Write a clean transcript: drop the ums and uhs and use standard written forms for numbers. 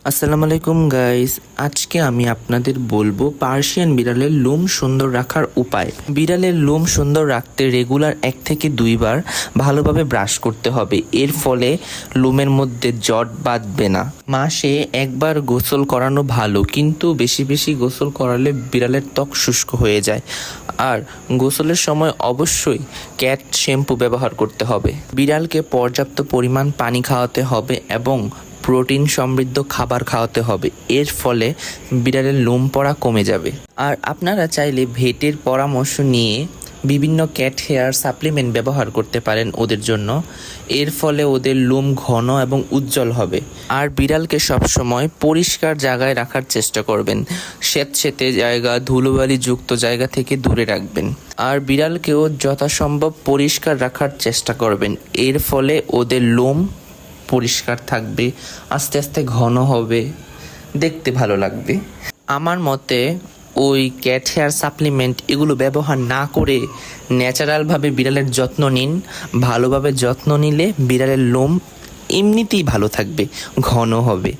আসসালামু আলাইকুম গাইস, আজকে আমি আপনাদের বলবো পার্সিয়ান বিড়ালের লোম সুন্দর রাখার উপায়। বিড়ালের লোম সুন্দর রাখতে রেগুলার 1 থেকে 2 বার ভালোভাবে ব্রাশ করতে হবে। এর ফলে লোমের মধ্যে জট বাঁধবে না। মাসে 1 বার গোসল করানো ভালো, কিন্তু বেশি বেশি গোসল করালে বিড়ালের ত্বক শুষ্ক হয়ে যায়। আর গোসলের সময় অবশ্যই ক্যাট শ্যাম্পু ব্যবহার করতে হবে। বিড়ালকে পর্যাপ্ত পরিমাণ পানি খাওয়াতে হবে এবং প্রোটিন সমৃদ্ধ খাবার খাওয়াতে হবে। এর ফলে বিড়ালের লোম পড়া কমে যাবে। আর আপনারা চাইলে ভেটের পরামর্শ নিয়ে বিভিন্ন ক্যাট হেয়ার সাপ্লিমেন্ট ব্যবহার করতে পারেন ওদের জন্য। এর ফলে ওদের লোম ঘন এবং উজ্জ্বল হবে। আর বিড়ালকে সবসময় পরিষ্কার জায়গায় রাখার চেষ্টা করবেন। স্যাঁতসেঁতে জায়গা, ধুলোবালি যুক্ত জায়গা থেকে দূরে রাখবেন। আর বিড়ালকেও যথাসম্ভব পরিষ্কার রাখার চেষ্টা করবেন। এর ফলে ওদের লোম পরিষ্কার থাকবে, আস্তে আস্তে ঘন হবে, দেখতে ভালো লাগবে। আমার মতে ওই ক্যাট হেয়ার সাপ্লিমেন্ট এগুলো ব্যবহার না করে ন্যাচারালভাবে বিড়ালের যত্ন নিন। ভালোভাবে যত্ন নিলে বিড়ালের লোম এমনিতেই ভালো থাকবে, ঘন হবে।